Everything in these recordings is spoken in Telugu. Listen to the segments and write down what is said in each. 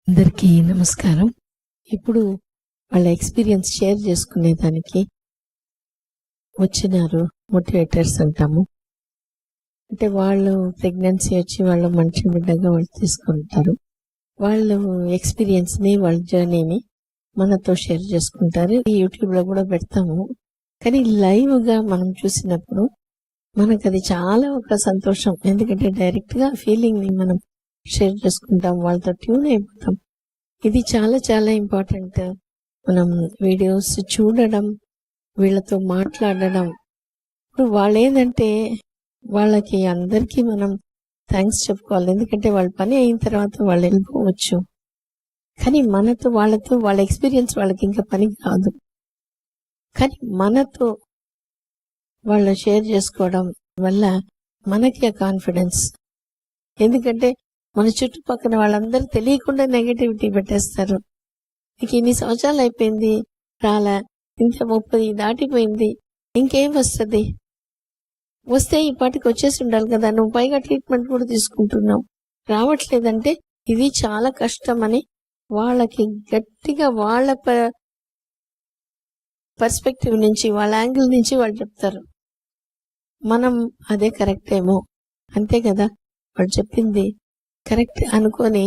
అందరికీ నమస్కారం. ఇప్పుడు వాళ్ళ ఎక్స్పీరియన్స్ షేర్ చేసుకునేదానికి వచ్చినారు మోటివేటర్స్ అంటాము. అంటే వాళ్ళు ప్రెగ్నెన్సీ వచ్చి వాళ్ళు మంచి బిడ్డగా వాళ్ళు తీసుకుంటారు. వాళ్ళు ఎక్స్పీరియన్స్ని, వాళ్ళ జర్నీని మనతో షేర్ చేసుకుంటారు. ఈ యూట్యూబ్లో కూడా పెడతాము. కానీ లైవ్గా మనం చూసినప్పుడు మనకు అది చాలా ఒక సంతోషం. ఎందుకంటే డైరెక్ట్గా ఫీలింగ్ని మనం షేర్ చేసుకుంటాం, వాళ్ళతో ట్యూన్ అయిపోతాం. ఇది చాలా చాలా ఇంపార్టెంట్. మనం వీడియోస్ చూడడం, వీళ్ళతో మాట్లాడడం. ఇప్పుడు వాళ్ళు ఏంటంటే వాళ్ళకి అందరికీ మనం థ్యాంక్స్ చెప్పుకోవాలి. ఎందుకంటే వాళ్ళ పని అయిన తర్వాత వాళ్ళు వెళ్ళిపోవచ్చు. కానీ మనతో వాళ్ళతో వాళ్ళ ఎక్స్పీరియన్స్ వాళ్ళకి ఇంకా పని కాదు. కానీ మనతో వాళ్ళు షేర్ చేసుకోవడం వల్ల మనకి ఆ కాన్ఫిడెన్స్. ఎందుకంటే మన చుట్టుపక్కల వాళ్ళందరూ తెలియకుండా నెగటివిటీ పెట్టేస్తారు. నీకు ఇన్ని సంవత్సరాలు అయిపోయింది, రాలా, ఇంత 30 దాటిపోయింది, ఇంకేం వస్తుంది, వస్తే ఈ పాటికి వచ్చేసి ఉండాలి కదా, నువ్వు పైగా ట్రీట్మెంట్ కూడా తీసుకుంటున్నావు, రావట్లేదంటే ఇది చాలా కష్టం అని వాళ్ళకి గట్టిగా వాళ్ళ పర్స్పెక్టివ్ నుంచి, వాళ్ళ యాంగిల్ నుంచి వాళ్ళు చెప్తారు. మనం అదే కరెక్ట్ ఏమో, అంతే కదా, వాళ్ళు చెప్పింది కరెక్ట్ అనుకొని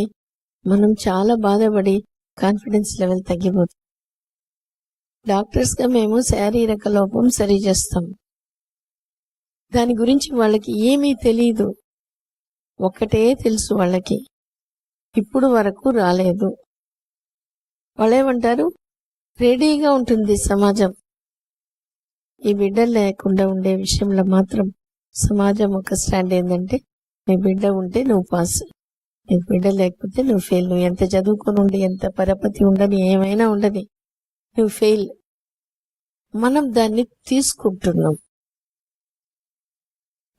మనం చాలా బాధపడి కాన్ఫిడెన్స్ లెవెల్ తగ్గిపోతుంది. డాక్టర్స్గా మేము శారీరక లోపం సరి చేస్తాం. దాని గురించి వాళ్ళకి ఏమీ తెలియదు. ఒక్కటే తెలుసు, వాళ్ళకి ఇప్పుడు వరకు రాలేదు. వాళ్ళేమంటారు, రెడీగా ఉంటుంది సమాజం. ఈ బిడ్డలు లేకుండా ఉండే విషయంలో మాత్రం సమాజం ఒక స్టాండ్ ఏంటంటే, నీ బిడ్డ ఉంటే నువ్వు పాస్, నీ బిడ్డ లేకపోతే నువ్వు ఫెయిల్. నువ్వు ఎంత చదువుకొని ఉండి, ఎంత పరపతి ఉండని, ఏమైనా ఉండని, నువ్వు ఫెయిల్. మనం దాన్ని తీసుకుంటున్నాం.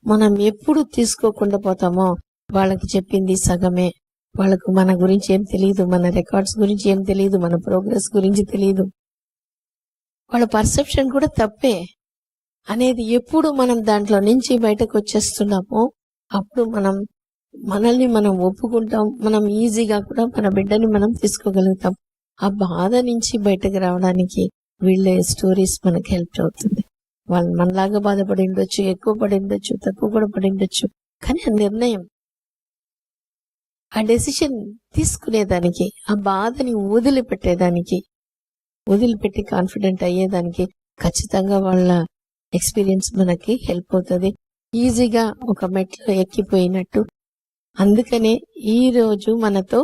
మనం ఎప్పుడు తీసుకోకుండా పోతామో వాళ్ళకి చెప్పింది సగమే. వాళ్ళకు మన గురించి ఏం తెలియదు, మన రికార్డ్స్ గురించి ఏం తెలియదు, మన ప్రోగ్రెస్ గురించి తెలియదు. వాళ్ళ పర్సెప్షన్ కూడా తప్పే అనేది ఎప్పుడు మనం దాంట్లో నుంచి బయటకు వచ్చేస్తున్నామో అప్పుడు మనల్ని మనం ఒప్పుకుంటాం. మనం ఈజీగా కూడా మన బిడ్డని మనం తీసుకోగలుగుతాం. ఆ బాధ నుంచి బయటకు రావడానికి వీళ్ళ స్టోరీస్ మనకు హెల్ప్ అవుతుంది. వాళ్ళు మనలాగా బాధపడి ఉండొచ్చు, ఎక్కువ పడి ఉండొచ్చు, తక్కువ కూడా పడి ఉండొచ్చు. కానీ ఆ నిర్ణయం, ఆ డెసిషన్ తీసుకునేదానికి, ఆ బాధని వదిలిపెట్టి కాన్ఫిడెంట్ అయ్యేదానికి ఖచ్చితంగా వాళ్ళ ఎక్స్పీరియన్స్ మనకి హెల్ప్ అవుతుంది. ఈజీగా ఒక మెట్లో ఎక్కిపోయినట్టు. అందుకనే ఈ రోజు మనతో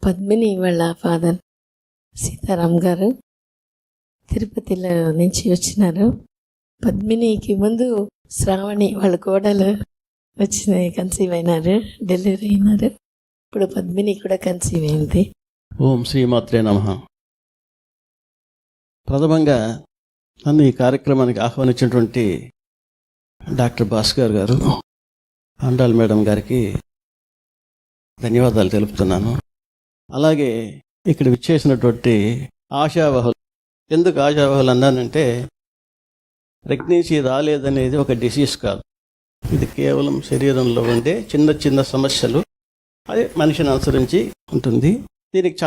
పద్మిని వాళ్ళ ఫాదర్ సీతారాం గారు తిరుపతిలో నుంచి వచ్చినారు. పద్మినికి ముందు శ్రావణి వాళ్ళ కోడలు కన్సీవ్ అయినారు, డెలివరీ అయినారు. ఇప్పుడు పద్మిని కూడా కన్సీవ్ అయింది. ఓం శ్రీమాత్రే నమః. ప్రథమంగా నన్ను ఈ కార్యక్రమానికి ఆహ్వానించినటువంటి డాక్టర్ భాస్కర్ గారు, అండాల్ మేడం గారికి ధన్యవాదాలు తెలుపుతున్నాను. అలాగే ఇక్కడ విచ్చేసినటువంటి ఆశావహులు. ఎందుకు ఆశావహులు అన్నానంటే, ప్రెగ్నెన్సీ రాలేదనేది ఒక డిసీజ్ కాదు. ఇది కేవలం శరీరంలో ఉండే చిన్న చిన్న సమస్యలు. అదే మనిషిని అనుసరించి ఉంటుంది. దీనికి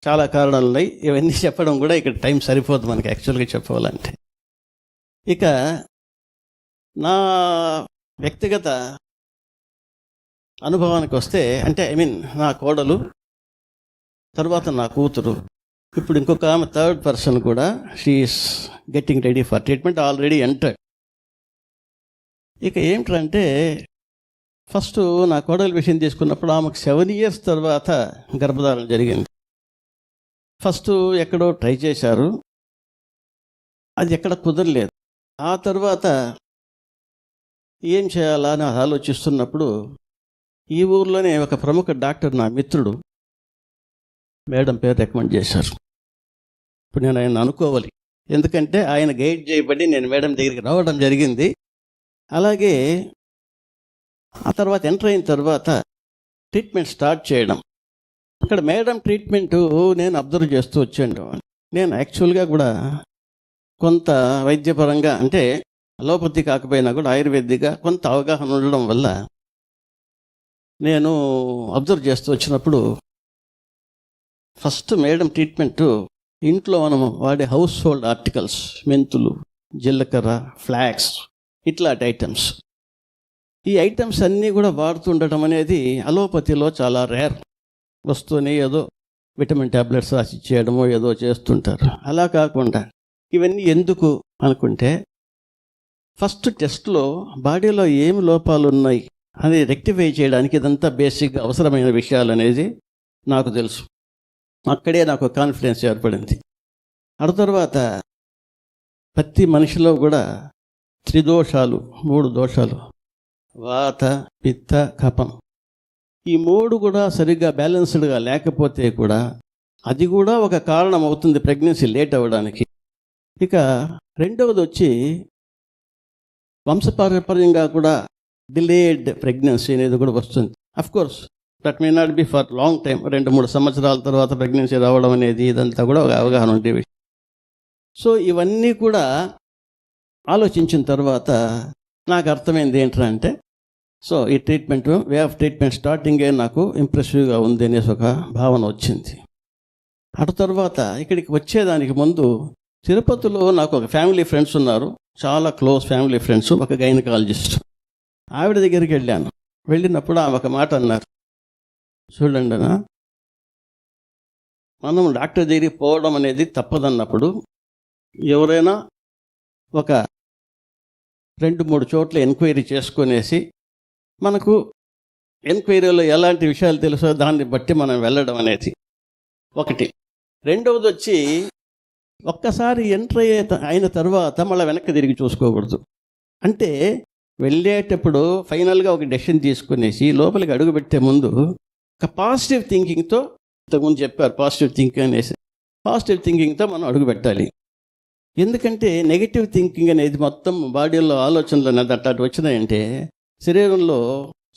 చాలా కారణాలు ఉన్నాయి. ఇవన్నీ చెప్పడం కూడా ఇక్కడ టైం సరిపోదు మనకి యాక్చువల్గా చెప్పాలంటే. ఇక నా వ్యక్తిగత అనుభవానికి వస్తే, అంటే నా కోడలు, తర్వాత నా కూతురు, ఇప్పుడు ఇంకొక ఆమె థర్డ్ పర్సన్ కూడా, she is getting ready for treatment, already entered. ఇక ఏమిటంటే, ఫస్ట్ నా కోడలు విషయం తీసుకున్నప్పుడు ఆమెకు 7 years తర్వాత గర్భధారణ జరిగింది. ఫస్ట్ ఎక్కడో ట్రై చేశారు, అది ఎక్కడ కుదరలేదు. ఆ తర్వాత ఏం చేయాలా అని ఆలోచిస్తున్నప్పుడు ఈ ఊర్లోనే ఒక ప్రముఖ డాక్టర్, నా మిత్రుడు, మేడం పేరు రికమెండ్ చేశారు. ఇప్పుడు నేను ఆయన అనుకోవాలి, ఎందుకంటే ఆయన గైడ్ చేయబడి నేను మేడం దగ్గరికి రావడం జరిగింది. అలాగే ఆ తర్వాత ఎంటర్ అయిన తర్వాత ట్రీట్మెంట్ స్టార్ట్ చేయడం. అక్కడ మేడం ట్రీట్మెంటు నేను అబ్జర్వ్ చేస్తూ వచ్చాను. నేను యాక్చువల్గా కూడా కొంత వైద్యపరంగా, అంటే అలోపతి కాకపోయినా కూడా ఆయుర్వేదిక్గా కొంత అవగాహన ఉండడం వల్ల నేను అబ్జర్వ్ చేస్తూ వచ్చినప్పుడు ఫస్ట్ మేడం ట్రీట్మెంటు ఇంట్లో మనము వాడే హౌస్ హోల్డ్ ఆర్టికల్స్, మెంతులు, జీలకర్ర, ఫ్లాక్స్, ఇట్లాంటి ఐటమ్స్. ఈ ఐటమ్స్ అన్నీ కూడా వాడుతుండటం అనేది అలోపతిలో చాలా రేర్. వస్తూనే ఏదో విటమిన్ ట్యాబ్లెట్స్ రాసి చేయడమో ఏదో చేస్తుంటారు. అలా కాకుండా ఇవన్నీ ఎందుకు అనుకుంటే, ఫస్ట్ టెస్ట్లో బాడీలో ఏమి లోపాలు ఉన్నాయి అని రెక్టిఫై చేయడానికి ఇదంతా బేసిక్గా అవసరమైన విషయాలు అనేది నాకు తెలుసు. అక్కడే నాకు కాన్ఫిడెన్స్ ఏర్పడింది. ఆ తర్వాత ప్రతి మనిషిలో కూడా 3 దోషాలు, 3 దోషాలు, వాత, పిత్త, కఫం, ఈ 3 కూడా సరిగ్గా బ్యాలెన్స్డ్గా లేకపోతే కూడా అది కూడా ఒక కారణం అవుతుంది ప్రెగ్నెన్సీ లేట్ అవ్వడానికి. ఇక రెండవది వచ్చి వంశపారంపర్యంగా కూడా డిలేడ్ ప్రెగ్నెన్సీ అనేది కూడా వస్తుంది. Of course that may not be for long time, 2-3 సంవత్సరాల తర్వాత ప్రెగ్నెన్సీ రావడం అనేది ఇదంతా కూడా ఒక అవగాహన ఉండే విషయం. సో ఇవన్నీ కూడా ఆలోచించిన తర్వాత నాకు అర్థమైంది ఏంటంటే, సో ఈ ట్రీట్మెంట్, వే ఆఫ్ ట్రీట్మెంట్ స్టార్టింగే నాకు ఇంప్రెసివ్గా ఉంది అనేసి ఒక భావన వచ్చింది. అటు తర్వాత ఇక్కడికి వచ్చేదానికి ముందు తిరుపతిలో నాకు ఒక ఫ్యామిలీ ఫ్రెండ్స్ ఉన్నారు, చాలా క్లోజ్ ఫ్యామిలీ ఫ్రెండ్స్, ఒక గైనకాలజిస్ట్. ఆవిడ దగ్గరికి వెళ్ళాను. వెళ్ళినప్పుడు ఆమె ఒక మాట అన్నారు, చూడండి అన్న, మనం డాక్టర్ దగ్గరికి పోవడం అనేది తప్పదన్నప్పుడు ఎవరైనా ఒక 2-3 చోట్ల ఎంక్వైరీ చేసుకునేసి మనకు ఎంక్వైరీలో ఎలాంటి విషయాలు తెలుసో దాన్ని బట్టి మనం వెళ్ళడం అనేది ఒకటి. రెండవది వచ్చి ఒక్కసారి ఎంటర్ అయిన తర్వాత మళ్ళీ వెనక్కి తిరిగి చూసుకోకూడదు. అంటే వెళ్ళేటప్పుడు ఫైనల్గా ఒక డెసిషన్ తీసుకునేసి లోపలికి అడుగుపెట్టే ముందు ఒక పాజిటివ్ థింకింగ్తో, ఇంతకుముందు చెప్పారు పాజిటివ్ థింకింగ్ అనేసి, పాజిటివ్ థింకింగ్తో మనం అడుగు పెట్టాలి. ఎందుకంటే నెగిటివ్ థింకింగ్ అనేది మొత్తం బాడీలో ఆలోచనలు అట్లాంటి వచ్చినాయంటే శరీరంలో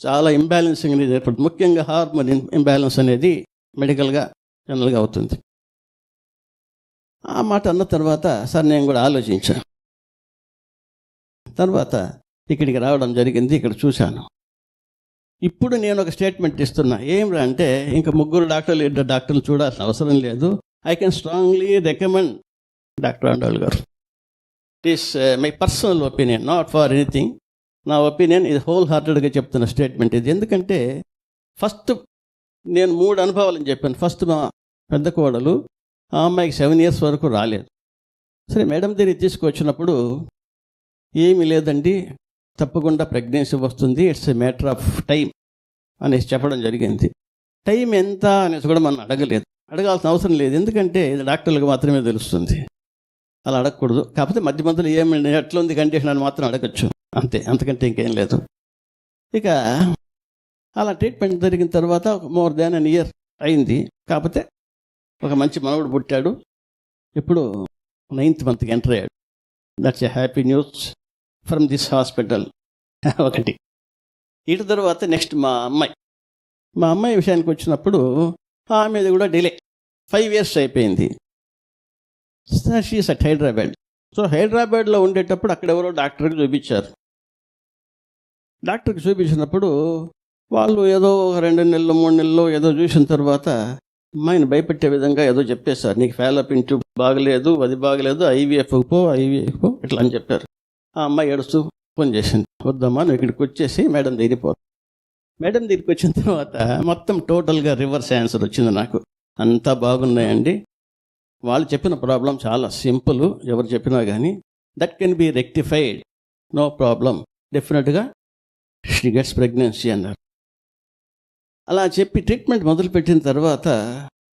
చాలా ఇంబ్యాలెన్సింగ్ అనేది ఏర్పడుతుంది. ముఖ్యంగా హార్మోన్ ఇంబ్యాలెన్స్ అనేది మెడికల్గా జనరల్గా అవుతుంది. ఆ మాట అన్న తర్వాత సార్ నేను కూడా ఆలోచించాను. తర్వాత ఇక్కడికి రావడం జరిగింది. ఇక్కడ చూశాను. ఇప్పుడు నేను ఒక స్టేట్మెంట్ ఇస్తున్నా. ఏమిరా అంటే, ఇంకా 3 డాక్టర్లు చూడాల్సిన అవసరం లేదు. I can strongly recommend doctor Andal గారు. It is my personal opinion, not for anything. నా ఒపీనియన్ ఇది హోల్ హార్టెడ్గా చెప్తున్న స్టేట్మెంట్ ఇది. ఎందుకంటే ఫస్ట్ నేను 3 అనుభవాలని చెప్పాను. ఫస్ట్ మా పెద్ద కోడలు, ఆ అమ్మాయికి 7 years వరకు రాలేదు. సరే మేడం దగ్గరికి తీసుకొచ్చినప్పుడు ఏమీ లేదండి, తప్పకుండా ప్రెగ్నెన్సీ వస్తుంది, it's a matter of time అనేసి చెప్పడం జరిగింది. టైం ఎంత అనేసి కూడా మనం అడగలేదు, అడగాల్సిన అవసరం లేదు. ఎందుకంటే ఇది డాక్టర్లకు మాత్రమే తెలుస్తుంది, అలా అడగకూడదు. కాకపోతే మధ్య మధ్యలో ఏమి ఎట్లా ఉంది కండిషన్ అని మాత్రం అడగచ్చు, అంతే, అంతకంటే ఇంకేం లేదు. ఇక అలా ట్రీట్మెంట్ జరిగిన తర్వాత మోర్ దాన్ an year అయింది. కాకపోతే ఒక మంచి మనవుడు పుట్టాడు. ఇప్పుడు 9th monthకి ఎంటర్ అయ్యాడు. That's a happy news from this hospital. ఒకటి. ఇటు తర్వాత నెక్స్ట్ మా అమ్మాయి విషయానికి వచ్చినప్పుడు ఆమెది కూడా డిలే, 5 years అయిపోయింది. She's at Hyderabad. సో హైదరాబాద్లో ఉండేటప్పుడు అక్కడ ఎవరో డాక్టర్కి చూపించారు. డాక్టర్కి చూపించినప్పుడు వాళ్ళు ఏదో 2 నెలలు 3 నెలలు ఏదో చూసిన తర్వాత అమ్మాయిని భయపెట్టే విధంగా ఏదో చెప్పేశారు. నీకు ఫాలోపిన్ ట్యూబ్ బాగలేదు, అది బాగలేదు, ఐవీఎఫ్ పో ఇట్లా అని చెప్పారు. ఆ అమ్మాయి ఏడుస్తూ ఫోన్ చేసింది, వద్దమ్మా నువ్వు ఇక్కడికి వచ్చేసి మేడం దగ్గరికి పో. మేడం దగ్గరికి వచ్చిన తర్వాత మొత్తం టోటల్గా రివర్స్ ఆన్సర్ వచ్చింది నాకు. అంతా బాగున్నాయండి, వాళ్ళు చెప్పిన ప్రాబ్లం చాలా సింపుల్, ఎవరు చెప్పినా కానీ that can be rectified, no problem, డెఫినెట్గా షీ గెట్స్ ప్రెగ్నెన్సీ అన్నారు. అలా చెప్పి ట్రీట్మెంట్ మొదలుపెట్టిన తర్వాత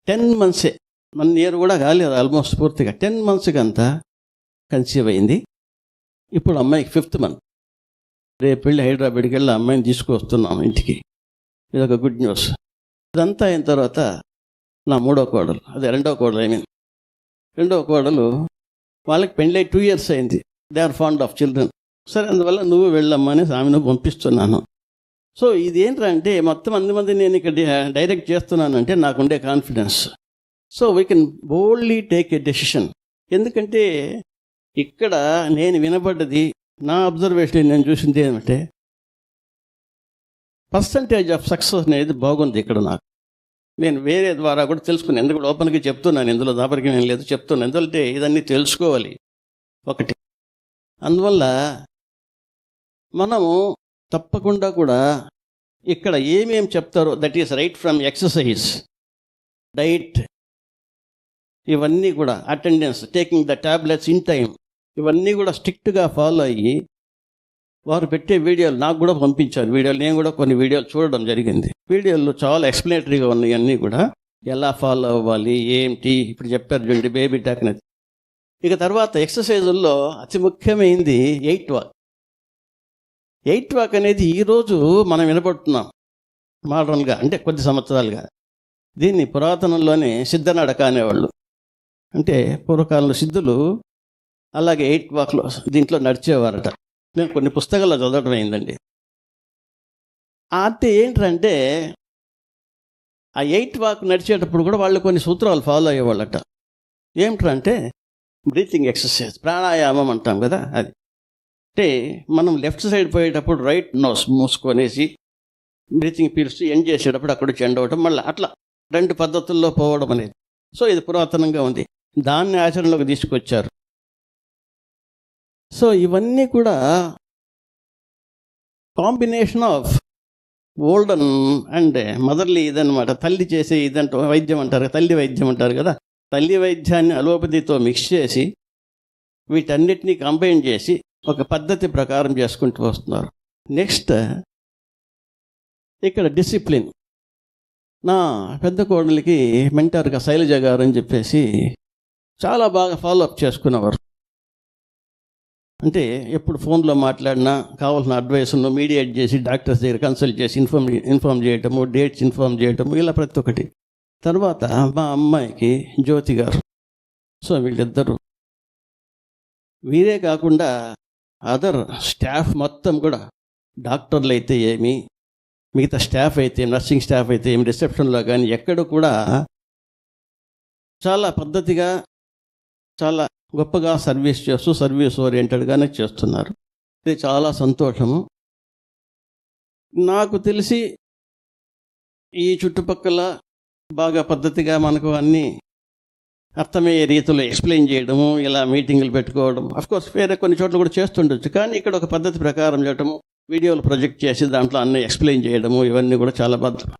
10 months, 1 year కూడా కాలేదు ఆల్మోస్ట్ పూర్తిగా, 10 monthsకి అంతా కన్సీవ్ అయింది. ఇప్పుడు అమ్మాయికి 5th month. రేపు వెళ్ళి హైదరాబాద్కి వెళ్ళి అమ్మాయిని తీసుకువస్తున్నాం ఇంటికి. ఇదొక గుడ్ న్యూస్. ఇదంతా అయిన తర్వాత నా 3వ కోడలు, అదే 2వ కోడలు, రెండవ కోడలు, వాళ్ళకి పెళ్ళై 2 years అయింది. They are fond of children. సరే అందువల్ల నువ్వు వెళ్ళమ్మా అని ఆమెను పంపిస్తున్నాను. సో ఇదేంటంటే మొత్తం మంది నేను ఇక్కడ డైరెక్ట్ చేస్తున్నానంటే నాకుండే confidence. So we can boldly take a decision. ఎందుకంటే ఇక్కడ నేను వినబడ్డది, నా అబ్జర్వేషన్ నేను చూసింది ఏమంటే పర్సంటేజ్ ఆఫ్ సక్సెస్ అనేది బాగుంది ఇక్కడ నాకు. నేను వేరే ద్వారా కూడా తెలుసుకున్నాను. ఎందుకు ఓపెన్గా చెప్తున్నాను, ఇందులో దాపరికి నేను లేదు చెప్తున్నాను. ఎందుకంటే ఇదన్నీ తెలుసుకోవాలి ఒకటి. అందువల్ల మనము తప్పకుండా కూడా ఇక్కడ ఏమేమి చెప్తారో that is right from exercise, diet, ఇవన్నీ కూడా attendance, taking the tablets in time, ఇవన్నీ కూడా స్ట్రిక్ట్గా ఫాలో అయ్యి వారు పెట్టే వీడియోలు నాకు కూడా పంపించారు. వీడియోలు నేను కూడా కొన్ని వీడియోలు చూడడం జరిగింది. వీడియోల్లో చాలా ఎక్స్ప్లెనేటరీగా ఉన్నాయి. అన్నీ కూడా ఎలా ఫాలో అవ్వాలి ఏంటి ఇప్పుడు చెప్పారు చూడండి, బేబీ టాక్ అనేది. ఇక తర్వాత ఎక్సర్సైజుల్లో అతి ముఖ్యమైనది 8 వాక్. 8 వాక్ అనేది ఈరోజు మనం వినపడుతున్నాం మోడర్న్గా, అంటే కొద్ది సంవత్సరాలుగా. దీన్ని పురాతనంలోనే సిద్ధనడక అనేవాళ్ళు. అంటే పూర్వకాలంలో సిద్ధులు అలాగే 8 వాక్లో దీంట్లో నడిచేవారట. నేను కొన్ని పుస్తకాల్లో చదవడం అయిందండి. అంటే ఏంటంటే ఆ 8 వాక్ నడిచేటప్పుడు కూడా వాళ్ళు కొన్ని సూత్రాలు ఫాలో అయ్యేవాళ్ళట. ఏమిటంటే బ్రీతింగ్ ఎక్సర్సైజ్, ప్రాణాయామం అంటాం కదా అది. అంటే మనం లెఫ్ట్ సైడ్ పోయేటప్పుడు రైట్ నోస్ మూసుకొనేసి బ్రీతింగ్ పీల్చి ఎండ్ చేసేటప్పుడు అక్కడ చెండ్ అవ్వటం, మళ్ళీ అట్లా 2 పద్ధతుల్లో పోవడం అనేది. సో ఇది పురాతనంగా ఉంది, దాన్ని ఆచరణలోకి తీసుకొచ్చారు. సో ఇవన్నీ కూడా combination of olden and motherly ఇదనమాట. తల్లి చేసే ఇదంట వైద్యం అంటారు, తల్లి వైద్యం అంటారు కదా. తల్లి వైద్యాన్ని అలోపతితో మిక్స్ చేసి వీటన్నిటినీ కంబైన్ చేసి ఒక పద్ధతి ప్రకారం చేసుకుంటూ వస్తున్నారు. నెక్స్ట్ ఇక్కడ డిసిప్లిన్. నా పెద్ద కోడలికి మెంటర్గా శైలజ గారు అని చెప్పేసి చాలా బాగా ఫాలో అప్ చేసుకునేవారు. అంటే ఎప్పుడు ఫోన్లో మాట్లాడినా కావాల్సిన అడ్వైస్ను మీడియేట్ చేసి డాక్టర్స్ దగ్గర కన్సల్ట్ చేసి ఇన్ఫామ్ చేయటము, డేట్స్ ఇన్ఫామ్ చేయటము, ఇలా ప్రతి ఒక్కటి. తర్వాత మా అమ్మాయికి జ్యోతి గారు. సో వీళ్ళిద్దరూ, వీరే కాకుండా అదర్ స్టాఫ్ మొత్తం కూడా, డాక్టర్లు అయితే ఏమి, మిగతా స్టాఫ్ అయితే, నర్సింగ్ స్టాఫ్ అయితే ఏమి, రిసెప్షన్లో కానీ ఎక్కడ కూడా చాలా పద్ధతిగా చాలా గొప్పగా సర్వీస్ చేస్తూ సర్వీస్ ఓరియంటెడ్గానే చేస్తున్నారు. ఇది చాలా సంతోషము. నాకు తెలిసి ఈ చుట్టుపక్కల బాగా పద్ధతిగా మనకు అన్నీ అర్థమయ్యే రీతిలో ఎక్స్ప్లెయిన్ చేయడము, ఇలా మీటింగులు పెట్టుకోవడం, అఫ్కోర్స్ వేరే కొన్ని చోట్ల కూడా చేస్తుండొచ్చు, కానీ ఇక్కడ ఒక పద్ధతి ప్రకారం చేయడము, వీడియోలు ప్రొజెక్ట్ చేసి దాంట్లో అన్నీ ఎక్స్ప్లెయిన్ చేయడము, ఇవన్నీ కూడా చాలా పద్ధతి.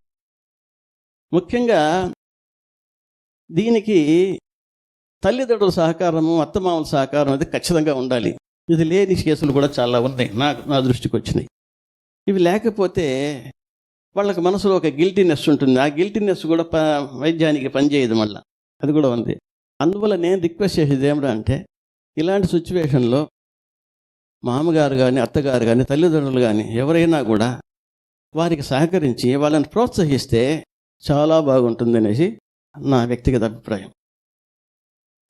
ముఖ్యంగా దీనికి తల్లిదండ్రుల సహకారము, అత్తమామల సహకారం అది ఖచ్చితంగా ఉండాలి. ఇది లేని కేసులు కూడా చాలా ఉన్నాయి, నా దృష్టికి వచ్చినాయి. ఇవి లేకపోతే వాళ్ళకి మనసులో ఒక గిల్టీనెస్ ఉంటుంది. ఆ గిల్టీనెస్ కూడా వైద్యానికి పనిచేయదు, మళ్ళీ అది కూడా ఉంది. అందువల్ల నేను రిక్వెస్ట్ చేసేది ఏమిటంటే, అంటే ఇలాంటి సిచ్యువేషన్లో మామగారు కానీ, అత్తగారు కానీ, తల్లిదండ్రులు కానీ ఎవరైనా కూడా వారికి సహకరించి వాళ్ళని ప్రోత్సహిస్తే చాలా బాగుంటుంది అనేసి నా వ్యక్తిగత అభిప్రాయం.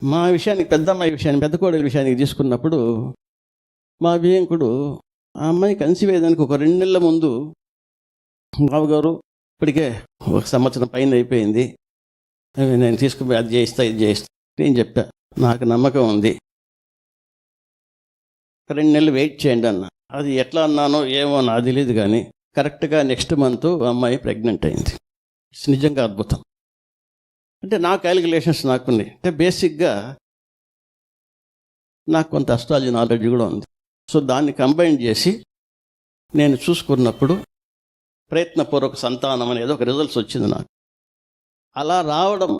మా విషయానికి, పెద్దమ్మాయి విషయాన్ని, పెద్ద కోడలి విషయానికి తీసుకున్నప్పుడు మా బియ్యంకుడు ఆ అమ్మాయి కన్సీవ్ అయ్యేదానికి ఒక 2 నెలల ముందు, బావగారు ఇప్పటికే 1 సంవత్సరం పైన అయిపోయింది, నేను తీసుకుపోయి అది చేయిస్తా ఇది చేయిస్తా నేను చెప్పా, నాకు నమ్మకం ఉంది, 2 నెలలు వెయిట్ చేయండి అన్న. అది ఎట్లా అన్నానో ఏమో నాకు తెలియదు, కానీ కరెక్ట్గా నెక్స్ట్ మంత్ అమ్మాయి ప్రెగ్నెంట్ అయింది. నిజంగా అద్భుతం. అంటే నా క్యాలిక్యులేషన్స్ నాకున్నాయి. అంటే బేసిక్గా నాకు కొంత అస్ట్రాలజీ నాలెడ్జ్ కూడా ఉంది. సో దాన్ని కంబైన్ చేసి నేను చూసుకున్నప్పుడు ప్రయత్నపూర్వక సంతానం అనేది ఒక రిజల్ట్స్ వచ్చింది నాకు. అలా రావడం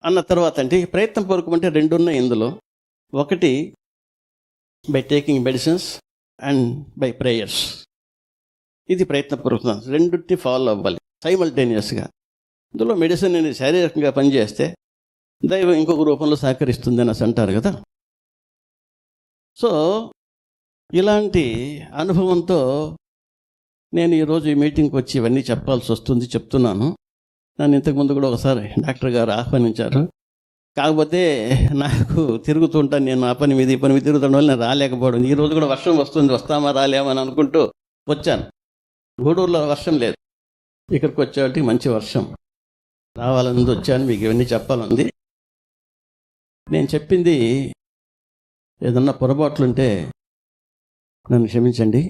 అన్న తర్వాత, అంటే ప్రయత్నపూర్వకం అంటే 2 ఉన్నాయి ఇందులో. ఒకటి by taking medicines and by prayers. ఇది ప్రయత్నపూర్వకం, రెండింటిని ఫాలో అవ్వాలి సైమల్టేనియస్గా. ఇందులో మెడిసిన్ అనేది శారీరకంగా పనిచేస్తే దైవం ఇంకొక రూపంలో సహకరిస్తుంది అని అంటారు కదా. సో ఇలాంటి అనుభవంతో నేను ఈరోజు ఈ మీటింగ్కి వచ్చి ఇవన్నీ చెప్పాల్సి వస్తుంది, చెప్తున్నాను. నన్ను ఇంతకుముందు కూడా ఒకసారి డాక్టర్ గారు ఆహ్వానించారు. కాకపోతే నాకు తిరుగుతుంటాను, నేను ఆ పని మీద ఈ పని మీద తిరుగుతుండడం వల్ల నేను రాలేకపోవడం. ఈరోజు కూడా వర్షం వస్తుంది, వస్తామా రాలేమని అనుకుంటూ వచ్చాను. గూడూరులో వర్షం లేదు, ఇక్కడికి వచ్చేవాటికి మంచి వర్షం. రావాలని వచ్చాను, మీకు ఇవన్నీ చెప్పాలంది. నేను చెప్పింది ఏదన్నా పొరపాట్లుంటే నన్ను క్షమించండి.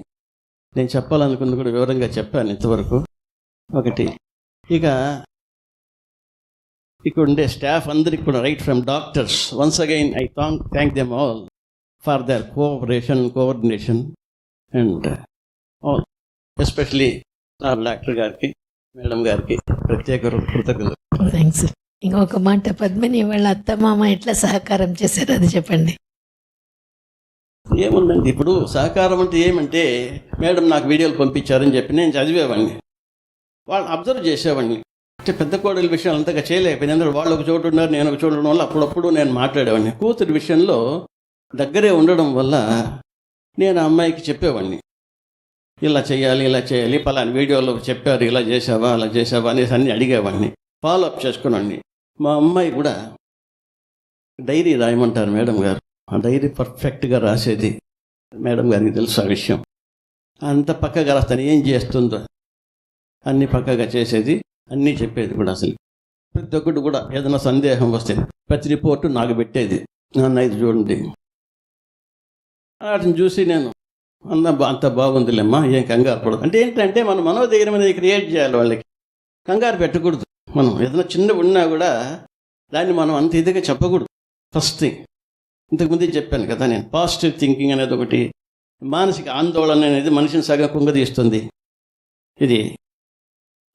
నేను చెప్పాలనుకుంది కూడా వివరంగా చెప్పాను ఇంతవరకు. ఒకటి, ఇక ఇక్కడ ఉండే స్టాఫ్ అందరికి కూడా, right from doctors, once again I thank them all for their cooperation, coordination and all, especially doctor గారికి, మేడం గారికి ప్రత్యేక కృతజ్ఞతలు. థ్యాంక్స్. ఇంకొక మాట, పద్మిని వాళ్ళ అత్త మామ ఎట్లా సహకారం చేశారు అది చెప్పండి. ఏముందండి, ఇప్పుడు సహకారం అంటే ఏమంటే, మేడం నాకు వీడియోలు పంపించారని చెప్పి నేను చదివేవాడిని, వాళ్ళు అబ్జర్వ్ చేసేవాడిని. అంటే పెద్ద కోడలి విషయాలు అంతగా చేయలేకపోయింది, ఎందుకంటే వాళ్ళు ఒక చోటు ఉన్నారు, నేను ఒక చోటు ఉండడం వల్ల అప్పుడప్పుడు నేను మాట్లాడేవాడిని. కూతురి విషయంలో దగ్గరే ఉండడం వల్ల నేను ఆ అమ్మాయికి చెప్పేవాడిని, ఇలా చేయాలి, ఇలా చేయాలి, పలానా వీడియోలో చెప్పారు, ఇలా చేసావా, అలా చేసావా అనేసి అన్నీ అడిగేవాడిని, ఫాలో అప్ చేసుకున్నాండి. మా అమ్మాయి కూడా డైరీ రాయమంటారు మేడం గారు, ఆ డైరీ పర్ఫెక్ట్గా రాసేది. మేడం గారికి తెలుసు ఆ విషయం. అంత పక్కగా రాస్తాను, ఏం చేస్తుందో అన్నీ పక్కగా చేసేది, అన్నీ చెప్పేది కూడా. అసలు ప్రతి ఒక్కటి కూడా ఏదైనా సందేహం వస్తే ప్రతి రిపోర్టు నాకు పెట్టేది, నాన్న ఇది చూడండి. వాటిని చూసి నేను అంత బాగుందిలేమ్మా, ఏం కంగారు పడదు. అంటే ఏంటంటే మనం మనోధైర్యం అనేది క్రియేట్ చేయాలి, వాళ్ళకి కంగారు పెట్టకూడదు. మనం ఏదైనా చిన్న ఉన్నా కూడా దాన్ని మనం అంత ఇదిగా చెప్పకూడదు. ఫస్ట్ థింగ్, ఇంతకుముందే చెప్పాను కదా నేను, పాజిటివ్ థింకింగ్ అనేది ఒకటి. మానసిక ఆందోళన అనేది మనిషిని సగం కుంగదీస్తుంది, ఇది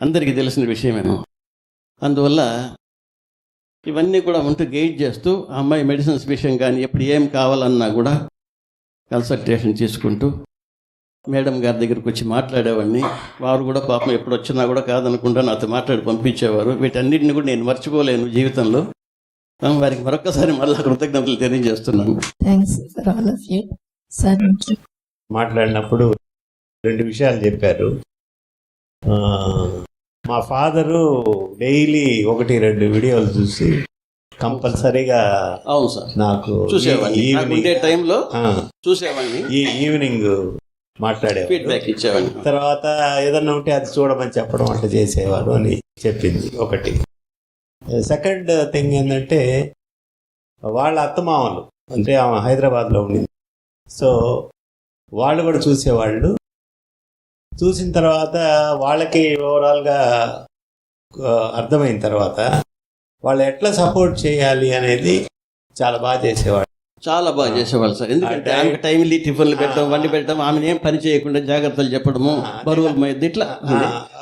అందరికీ తెలిసిన విషయమేమో. అందువల్ల ఇవన్నీ కూడా ఉంటూ గైడ్ చేస్తూ, ఆ అమ్మాయి మెడిసిన్స్ విషయం కానీ ఎప్పుడు ఏం కావాలన్నా కూడా కన్సల్టేషన్ తీసుకుంటూ మేడం గారి దగ్గరికి వచ్చి మాట్లాడేవాడిని. వారు కూడా పాపం ఎప్పుడు వచ్చినా కూడా కాదనకుండా నాతో మాట్లాడి పంపించేవారు. వీటన్నిటిని కూడా నేను మర్చిపోలేను జీవితంలో. వారికి మరొకసారి మళ్ళీ కృతజ్ఞతలు తెలియజేస్తున్నాను. Thanks for all of you. Sir మాట్లాడినప్పుడు 2 విషయాలు చెప్పారు. మా ఫాదరు డైలీ 1-2 వీడియోలు చూసి కంపల్సరీగా, అవును సార్, నాకు చూసేవాడిని, టైంలో చూసేవాడిని, ఈవినింగ్ మాట్లాడేవారు, ఫీడ్బ్యాక్ ఇచ్చేవాడిని. తర్వాత ఏదన్నా ఉంటే అది చూడమని చెప్పడం అట్లా చేసేవారు అని చెప్పింది ఒకటి. సెకండ్ థింగ్ ఏంటంటే, వాళ్ళ అత్తమామలు అంటే ఆమె హైదరాబాద్లో ఉండింది, సో వాళ్ళు కూడా చూసేవాళ్ళు. చూసిన తర్వాత వాళ్ళకి ఓవరాల్గా అర్థమైన తర్వాత వాళ్ళు ఎట్లా సపోర్ట్ చేయాలి అనేది చాలా బాగా చేసేవాళ్ళు. చాలా బాగా చేసేవాళ్ళు సార్. ఎందుకంటే ఆమె టైంలీ టిఫిన్లు పెట్టడం, వండి పెట్టడం, ఆమెను ఏం పని చేయకుండా జాగ్రత్తలు చెప్పడము, బరువులు మైద్ది, ఇట్లా.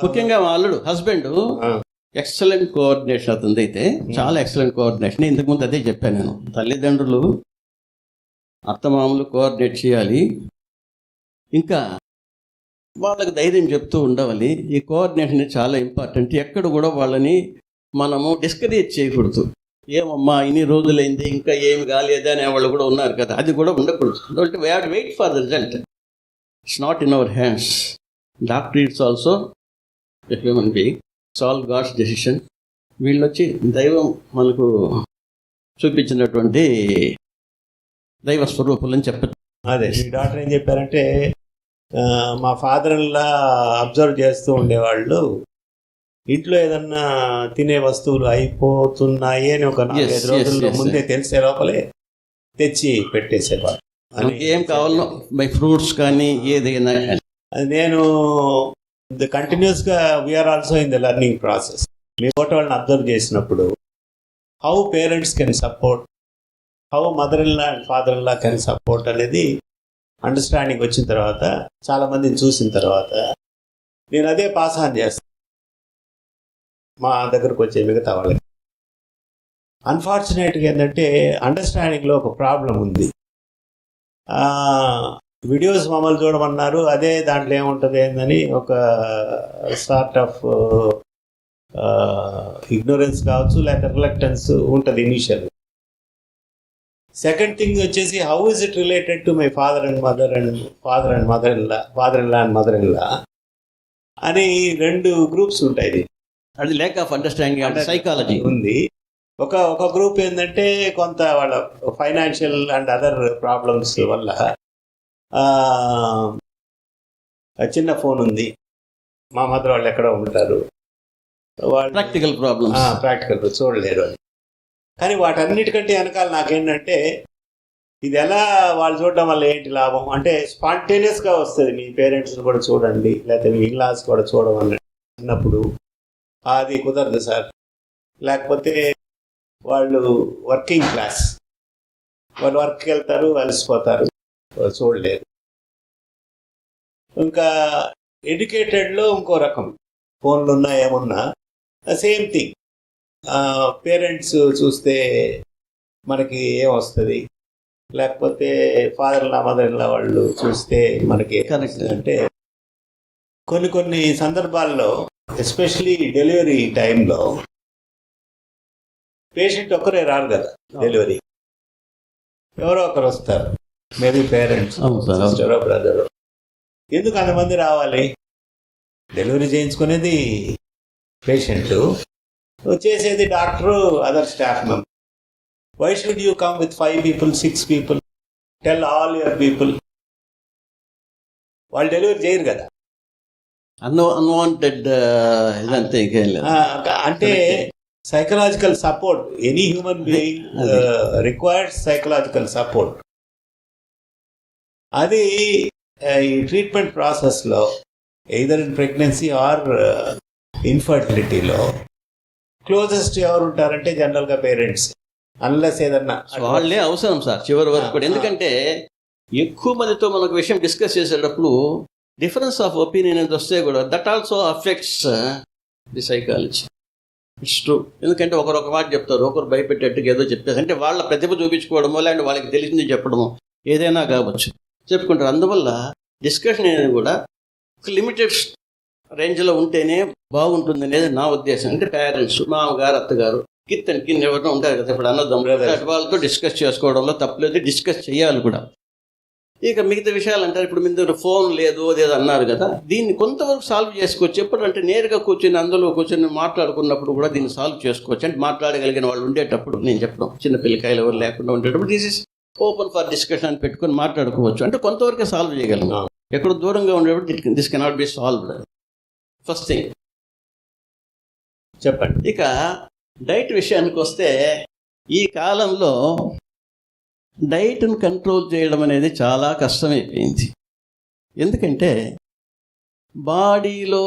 ముఖ్యంగా మా అల్లుడు హస్బెండ్ ఎక్సలెంట్ కోఆర్డినేషన్ అవుతుంది, అయితే చాలా ఎక్సలెంట్ కోఆర్డినేషన్. ఇంతకుముందు అదే చెప్పాను నేను, తల్లిదండ్రులు అత్తమామలు కోఆర్డినేట్ చేయాలి, ఇంకా వాళ్ళకి ధైర్యం చెప్తూ ఉండవాలి. ఈ కోఆర్డినేషన్ చాలా ఇంపార్టెంట్. ఎక్కడ కూడా వాళ్ళని మనము డిస్కరేజ్ చేయకూడదు. ఏమమ్మా ఇన్ని రోజులైంది ఇంకా ఏమి కాలేదు అనే వాళ్ళు కూడా ఉన్నారు కదా, అది కూడా ఉండకూడదు. We have to wait for the result. It's not in our hands. Doctor it's also a human being, it's all God's decision. వీళ్ళు వచ్చి దైవం మనకు చూపించినటువంటి దైవ స్వరూపులు అని చెప్పచ్చు. అదే ఈ డాక్టర్ ఏం చెప్పారంటే, మా ఫాదర్లా అబ్జర్వ్ చేస్తూ ఉండేవాళ్ళు, ఇంట్లో ఏదన్నా తినే వస్తువులు అయిపోతున్నాయి అని ఒక 4-5 రోజుల ముందే తెలిసే లోపలే తెచ్చి పెట్టేసేవాళ్ళు. ఏం కావాలో బై ఫ్రూట్స్ కానీ ఏదైనా. నేను కంటిన్యూస్గా we are also in the learning process. మీ ఫోటో వాళ్ళని అబ్జర్వ్ చేసినప్పుడు how parents can support, how mother in law and father in law can support అనేది అండర్స్టాండింగ్ వచ్చిన తర్వాత, చాలామందిని చూసిన తర్వాత నేను అదే పాస్ ఆన్ చేస్తాను మా దగ్గరకు వచ్చే మిగతా వాళ్ళకి. అన్ఫార్చునేట్గా ఏంటంటే అండర్స్టాండింగ్లో ఒక ప్రాబ్లం ఉంది. వీడియోస్ మమ్మల్ని చూడమన్నారు, అదే దాంట్లో ఏముంటుంది ఏందని ఒక సార్ట్ ఆఫ్ ఇగ్నోరెన్స్ కావచ్చు, లేక రిలక్టెన్స్ ఉంటుంది ఇనీషియల్. సెకండ్ థింగ్ వచ్చేసి, how is it related to my father and mother in లా అని 2 గ్రూప్స్ ఉంటాయి. అది ల్యాక్ ఆఫ్ అండర్స్టాండింగ్ సైకాలజీ ఉంది. ఒక గ్రూప్ ఏంటంటే కొంత వాళ్ళ ఫైనాన్షియల్ అండ్ అదర్ ప్రాబ్లమ్స్ వల్ల చిన్న ఫోన్ ఉంది, మా మదర్ వాళ్ళు ఎక్కడో ఉంటారు, వాళ్ళు ప్రాక్టికల్ చూడలేరు అని. కానీ వాటన్నిటికంటే వెనకాల నాకేంటంటే, ఇది ఎలా వాళ్ళు చూడడం వల్ల ఏంటి లాభం అంటే, స్పాంటేనియస్గా వస్తుంది, మీ పేరెంట్స్ని కూడా చూడండి లేకపోతే మీ ఇన్లాస్ కూడా చూడమని అన్నప్పుడు అది కుదరదు సార్. లేకపోతే వాళ్ళు వర్కింగ్ క్లాస్, వాళ్ళు వర్క్కి వెళ్తారు, అలసిపోతారు, వాళ్ళు చూడలేరు. ఇంకా ఎడ్యుకేటెడ్లో ఇంకో రకం, ఫోన్లు ఉన్నా ఏమున్నా సేమ్ థింగ్. పేరెంట్స్ చూస్తే మనకి ఏం వస్తుంది, లేకపోతే ఫాదర్ లా మదర్ లా వాళ్ళు చూస్తే మనకి Correct. అంటే కొన్ని సందర్భాల్లో ఎస్పెషలీ డెలివరీ టైంలో పేషెంట్ ఒక్కరే రారు కదా డెలివరీ, ఎవరో ఒకరు వస్తారు, మేబీ పేరెంట్స్, అవును సార్. సిస్టరో బ్రదరో. ఎందుకు అంతమంది రావాలి? డెలివరీ చేయించుకునేది పేషెంట్, చేసేది doctor, other staff member. Why should you come with 5 people, 6 people? Tell all your people. వాళ్ళు డెలివరీ చేయరు కదా. అన్వాంటెడ్ ఇదంతే, ఇంకేం లేదు. అంటే psychological support, any human being requires psychological support. అది ఈ ట్రీట్మెంట్ ప్రాసెస్లో ఎయిదర్ ఇన్ ప్రెగ్నెన్సీ ఆర్ ఇన్ఫర్టిలిటీలో క్లోజెస్ట్ ఎవరు ఉంటారంటే జనరల్గా పేరెంట్స్, అన్లెస్ ఏదన్నా వాళ్ళే అవసరం సార్ చివరి వరకు కూడా. ఎందుకంటే ఎక్కువ మందితో మనకు విషయం డిస్కస్ చేసేటప్పుడు డిఫరెన్స్ ఆఫ్ ఒపీనియన్ అనేది వస్తే కూడా that also affects the psychology. It's true. ఎందుకంటే ఒకరు మాట చెప్తారు, ఒకరు భయపెట్టేట్టుగా ఏదో చెప్పేసి, అంటే వాళ్ళ ప్రతిభ చూపించుకోవడమో లేదంటే వాళ్ళకి తెలిసింది చెప్పడమో ఏదైనా కావచ్చు, చెప్పుకుంటారు. అందువల్ల డిస్కషన్ అనేది కూడా ఒక లిమిటెడ్ రేంజ్లో ఉంటేనే బాగుంటుంది అనేది నా ఉద్దేశం. అంటే పేరెంట్స్, మామగారు, అత్తగారు, కింద ఎవరైనా ఉంటారు కదా, ఇప్పుడు అన్నదమ్ములు, అటు వాళ్ళతో డిస్కస్ చేసుకోవడంలో తప్పలేదు, డిస్కస్ చేయాలి కూడా. ఇక మిగతా విషయాలు అంటారు, ఇప్పుడు మీరు ఫోన్ లేదు అదేదో అన్నారు కదా, దీన్ని కొంతవరకు సాల్వ్ చేసుకోవచ్చు. ఎప్పుడంటే నేరుగా కూర్చొని అందులో కూర్చొని మాట్లాడుకున్నప్పుడు కూడా దీన్ని సాల్వ్ చేసుకోవచ్చు. అంటే మాట్లాడగలిగిన వాళ్ళు ఉండేటప్పుడు, నేను చెప్పడం చిన్న పిల్లకాయలు ఎవరు లేకుండా ఉండేటప్పుడు this is open for discussion అని పెట్టుకొని మాట్లాడుకోవచ్చు. అంటే కొంతవరకే సాల్వ్ చేయగలం. ఎక్కడ దూరంగా ఉండేటప్పుడు this cannot be solved. First thing చెప్పండి. ఇక డైట్ విషయానికి వస్తే, ఈ కాలంలో డైట్ను కంట్రోల్ చేయడం అనేది చాలా కష్టమైపోయింది. ఎందుకంటే బాడీలో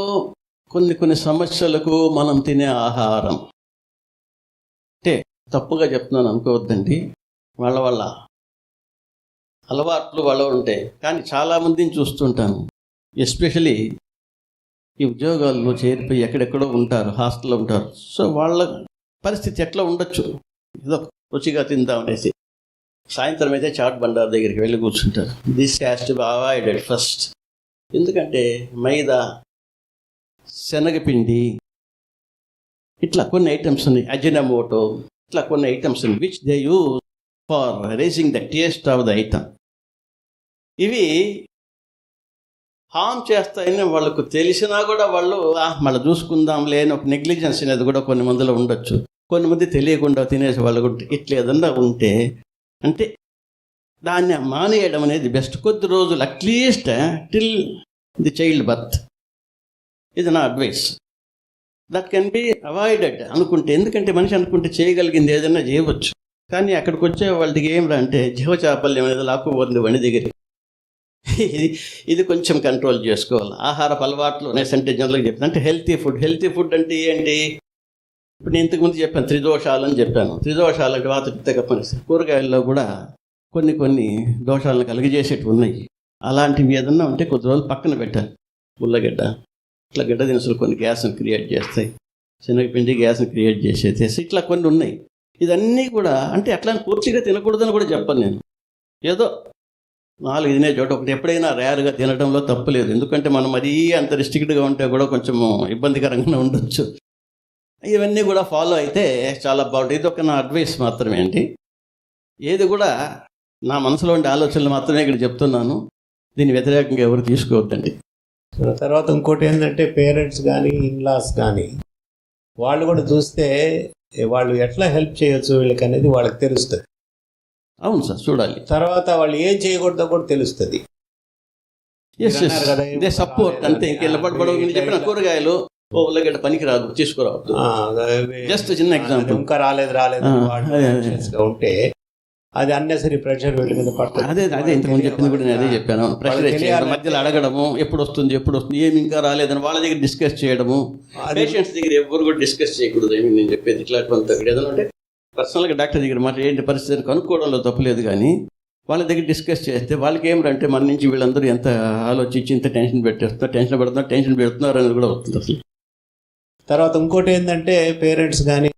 కొన్ని సమస్యలకు మనం తినే ఆహారం, అంటే తప్పుగా చెప్తున్నాను అనుకోవద్దండి, వాళ్ళ అలవాట్లు వాళ్ళ ఉంటాయి. కానీ చాలామందిని చూస్తుంటాను, ఎస్పెషలీ ఈ ఉద్యోగాల్లో చేరిపోయి ఎక్కడెక్కడో ఉంటారు, హాస్టల్లో ఉంటారు. సో వాళ్ళ పరిస్థితి ఎట్లా ఉండొచ్చు, ఏదో రుచిగా తిందామనేసి సాయంత్రం అయితే చాట్ బండార్ దగ్గరికి వెళ్ళి కూర్చుంటారు. This has to be avoided first. ఎందుకంటే మైదా, శనగపిండి, ఇట్లా కొన్ని ఐటమ్స్ ఉన్నాయి, అజినమోటో, ఇట్లా కొన్ని ఐటమ్స్ ఉన్నాయి which they use for raising the taste of the item. ఇవి హామ్ చేస్తాయని వాళ్ళకు తెలిసినా కూడా వాళ్ళు మళ్ళీ చూసుకుందాంలే అని ఒక నెగ్లిజెన్స్ అనేది కూడా కొన్ని మందిలో ఉండొచ్చు. కొన్ని మంది తెలియకుండా తినేసి వాళ్ళు కూడా ఇట్లా ఏదన్నా ఉంటే, అంటే దాన్ని మానేయడం అనేది బెస్ట్. కొద్ది రోజులు at least till the child birth, ఇది నా advice. That can be avoided అనుకుంటే. ఎందుకంటే మనిషి అనుకుంటే చేయగలిగింది ఏదైనా చేయవచ్చు. కానీ అక్కడికి వచ్చే వాళ్ళకి ఏం రా అంటే జీవచాపల్యం అనేది లాక్కుపోతుంది వని దగ్గర. ఇది కొంచెం కంట్రోల్ చేసుకోవాలి. ఆహారపు అలవాట్లు అంటే జనరల్గా చెప్తాను, అంటే హెల్తీ ఫుడ్ అంటే ఏంటి? ఇప్పుడు నేను ఇంతకుముందు చెప్పాను త్రిదోషాలు అని చెప్పాను. త్రిదోషాలు అంటే వాత పిత్త కప్పని. కూరగాయల్లో కూడా కొన్ని దోషాలను కలిగజేసేటివి ఉన్నాయి. అలాంటివి ఏదన్నా ఉంటే కొద్ది రోజులు పక్కన పెట్టాలి. ఉల్లగడ్డ, ఇట్లా గడ్డ దినుసులు కొన్ని గ్యాస్ని క్రియేట్ చేస్తాయి, శనగపిండి గ్యాస్ని క్రియేట్ చేసేసి ఇట్లా కొన్ని ఉన్నాయి. ఇదన్నీ కూడా అంటే అట్లా పూర్తిగా తినకూడదని కూడా చెప్పను నేను. ఏదో 4 తినే చోట ఒకటి ఎప్పుడైనా రేర్గా తినడంలో తప్పులేదు. ఎందుకంటే మనం మరీ అంత రిస్ట్రిక్ట్గా ఉంటే కూడా కొంచెం ఇబ్బందికరంగా ఉండొచ్చు. ఇవన్నీ కూడా ఫాలో అయితే చాలా బాగుంటుంది. ఇది ఒక నా అడ్వైస్ మాత్రమే అండి. ఏది కూడా నా మనసులో ఉండే ఆలోచనలు మాత్రమే ఇక్కడ చెప్తున్నాను. దీన్ని వ్యతిరేకంగా ఎవరు తీసుకోవద్దండి. తర్వాత ఇంకోటి ఏంటంటే పేరెంట్స్ కానీ ఇన్లాస్ కానీ వాళ్ళు కూడా చూస్తే వాళ్ళు ఎట్లా హెల్ప్ చేయొచ్చు వీళ్ళకి అనేది వాళ్ళకి తెలుస్తుంది. అవును సార్, చూడాలి. తర్వాత వాళ్ళు ఏం చేయకూడదో కూడా తెలుస్తుంది. సపోర్ట్ అంతే. చెప్పిన కూరగాయలు ఉల్లగడ్డ పనికి రాదు, తీసుకురావద్దు. జస్ట్ చిన్న ఎగ్జాంపుల్. ఇంకా రాలేదు ఉంటే అది అన్నెసరీ ప్రెషర్ వీళ్ళ మీద పడుతుంది. అదే ఇంతకుముందు చెప్పింది కూడా నేను అదే చెప్పాను. ప్రెషర్ మధ్యలో అడగడము, ఎప్పుడు వస్తుంది ఏమి ఇంకా రాలేదని వాళ్ళ దగ్గర డిస్కస్ చేయడము. పేషెంట్స్ దగ్గర ఎవరు కూడా డిస్కస్ చేయకూడదు. ఏమి నేను చెప్పేది ఇట్లాంటి ఏదైనా ఉంటే పర్సనల్గా డాక్టర్ దగ్గర మాట ఏంటి పరిస్థితి కనుక్కోవడంలో తప్పులేదు, కానీ వాళ్ళ దగ్గర డిస్కస్ చేస్తే వాళ్ళకి ఏమిటంటే మన నుంచి వీళ్ళందరూ ఎంత ఆలోచించి ఇంత టెన్షన్ పెడుతున్నారు అనేది కూడా వస్తుంది అసలు. తర్వాత ఇంకోటి ఏంటంటే పేరెంట్స్ కానీ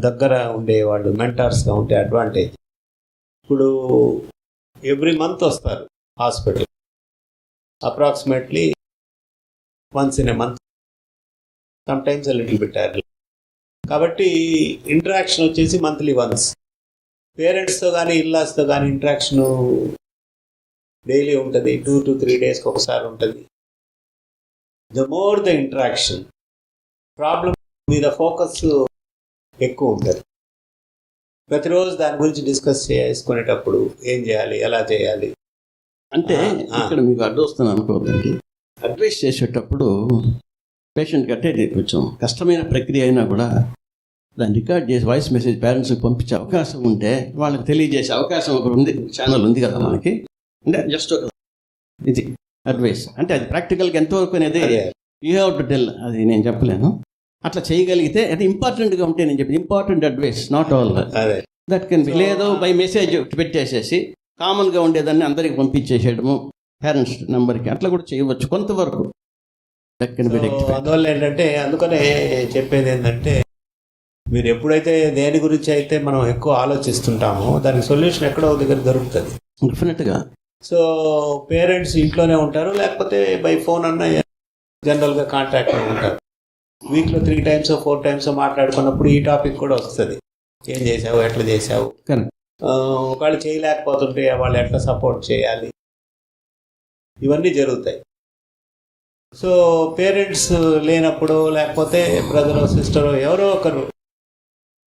దగ్గర ఉండేవాళ్ళు మెంటార్స్గా ఉంటే అడ్వాంటేజ్. ఇప్పుడు ఎవ్రీ మంత్ వస్తారు hospital, approximately once in a month, sometimes little bit early. కాబట్టి ఇంటరాక్షన్ వచ్చేసి మంత్లీ వన్స్. పేరెంట్స్తో కానీ ఇల్లాస్తో కానీ ఇంటరాక్షన్ డైలీ ఉంటుంది, 2 to 3 daysకి ఒకసారి ఉంటుంది. The more the interaction, problem మీద ఫోకస్ ఎక్కువ ఉంటుంది. ప్రతిరోజు దాని గురించి డిస్కస్ చేసుకునేటప్పుడు ఏం చేయాలి, ఎలా చేయాలి. అంటే ఇక్కడ మీకు అడ్డొస్తాను అనుకోవద్దండి. అడ్వైస్ చేసేటప్పుడు పేషెంట్ కంటే ఇది కొంచెం కష్టమైన ప్రక్రియ అయినా కూడా దాన్ని రికార్డ్ చేసి వాయిస్ మెసేజ్ పేరెంట్స్కి పంపించే అవకాశం ఉంటే వాళ్ళకి తెలియజేసే అవకాశం ఒకటి ఉంది, ఛానల్ ఉంది కదా మనకి. అంటే జస్ట్ ఒక ఇది అడ్వైస్ అంటే అది ప్రాక్టికల్గా ఎంతవరకు అనేది యూ హ్యావ్ టు టెల్, అది నేను చెప్పలేను. అట్లా చేయగలిగితే అది ఇంపార్టెంట్గా ఉంటే నేను చెప్పి important advice, not all that can B. లేదు బై మెసేజ్ పెట్టేసేసి కామన్గా ఉండేదాన్ని అందరికి పంపించేసేయడము పేరెంట్స్ నెంబర్కి, అట్లా కూడా చేయవచ్చు కొంతవరకు. అందువల్ల ఏంటంటే అందుకనే చెప్పేది ఏంటంటే మీరు ఎప్పుడైతే దేని గురించి అయితే మనం ఎక్కువ ఆలోచిస్తుంటామో దానికి సొల్యూషన్ ఎక్కడో దగ్గర దొరుకుతుంది డెఫినెట్గా. సో పేరెంట్స్ ఇంట్లోనే ఉంటారు, లేకపోతే బై ఫోన్ అన్న జనరల్గా కాంటాక్ట్లో ఉంటారు. వీక్లో 3 times 4 times మాట్లాడుకున్నప్పుడు ఈ టాపిక్ కూడా వస్తుంది, ఏం చేసావు, ఎట్లా చేసావు. ఒకళ్ళు చేయలేకపోతుంటే వాళ్ళు ఎట్లా సపోర్ట్ చేయాలి, ఇవన్నీ జరుగుతాయి. సో పేరెంట్స్ లేనప్పుడు లేకపోతే బ్రదర్ సిస్టర్ ఎవరో ఒకరు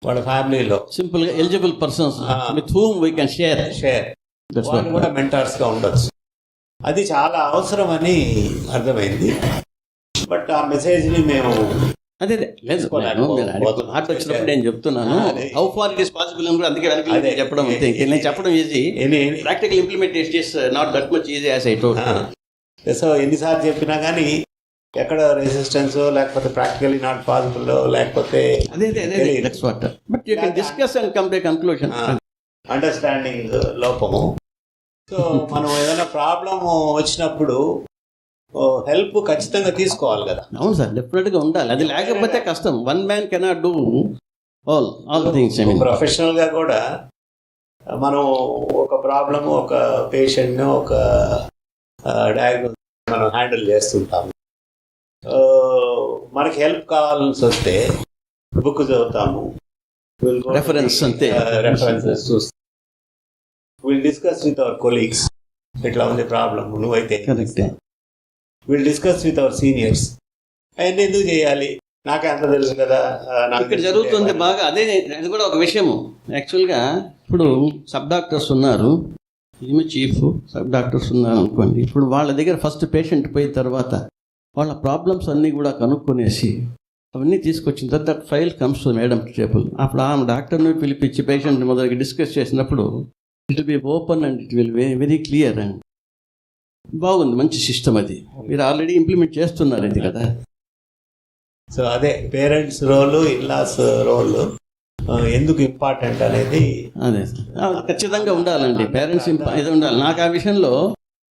వాళ్ళ ఫ్యామిలీలో సింపుల్గా eligible persons with whom we can share వాళ్ళు కూడా మెంటార్స్గా ఉండొచ్చు. అది చాలా అవసరం అని అర్థమైంది. బట్ ఆ మెసేజ్ని మేము అదే లేదు మాట వచ్చినప్పుడు నేను చెప్తున్నాను how far it is possible అని కూడా అందుకే వెనక చెప్పడం అంతే. నేను చెప్పడం easy, practical implementation is not that much easy as I told. So ఎన్నిసార్లు చెప్పినా కానీ ఎక్కడ రెసిస్టెన్స్ లేకపోతే ప్రాక్టికలీ నాట్ పాసిబుల్ లేకపోతే అండర్స్టాండింగ్ లోపము. సో మనం ఏదైనా ప్రాబ్లం వచ్చినప్పుడు హెల్ప్ ఖచ్చితంగా తీసుకోవాలి కదా. అవును సార్, డెఫినెట్గా ఉండాలి, అది లేకపోతే కష్టం. One man cannot do all things. ప్రొఫెషనల్గా కూడా మనం ఒక ప్రాబ్లము, ఒక పేషెంట్ను, ఒక డయాగ్నోస్ మనం హ్యాండిల్ చేస్తుంటాము. మనకి హెల్ప్ కావాల్సి వస్తే బుక్ చదువుతాము, రెఫరెన్సెస్ చూస్తాం, will discuss with our colleagues, ఇట్లా ఉంది ప్రాబ్లమ్, నువ్వైతే will discuss with our seniors, అవన్నీ ఎందుకు చేయాలి, నాకే అంత తెలుసు కదా. ఇక్కడ జరుగుతుంది బాగా అదే. అది కూడా ఒక విషయము యాక్చువల్గా. ఇప్పుడు సబ్ డాక్టర్స్ ఉన్నారు, ఈమె చీఫ్ సబ్ డాక్టర్స్ ఉన్నారు అనుకోండి. ఇప్పుడు వాళ్ళ దగ్గర ఫస్ట్ పేషెంట్ పోయిన తర్వాత వాళ్ళ ప్రాబ్లమ్స్ అన్నీ కూడా కనుక్కొనేసి అవన్నీ తీసుకొచ్చిన తర్వాత that file comes to madam table. అప్పుడు ఆ డాక్టర్ని పిలిపించి పేషెంట్ మొదలకి డిస్కస్ చేసినప్పుడు it will be open and it will very clear and బాగుంది, మంచి సిస్టమ్ అది. మీరు ఆల్రెడీ ఇంప్లిమెంట్ చేస్తున్నారు ఇది కదా. సో అదే పేరెంట్స్ రోలు, ఇల్లాస్ రోలు ఎందుకు ఇంపార్టెంట్ అనేది అదే ఖచ్చితంగా ఉండాలండి. పేరెంట్స్ ఇది ఉండాలి. నాకు ఆ విషయంలో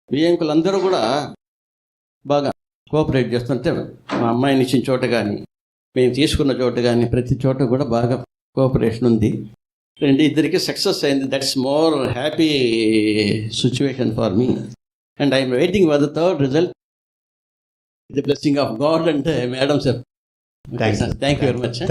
వియ్యంకులందరూ కూడా బాగా కోఆపరేట్ చేస్తుంటే మా అమ్మాయిని ఇచ్చిన చోట కానీ మేము తీసుకున్న చోట కానీ ప్రతి చోట కూడా బాగా కోఆపరేషన్ ఉంది. ఇద్దరికి సక్సెస్ అయింది. That's more happy situation for me and I'm waiting for the third result. The blessing of God and madam sir. Thank you very much.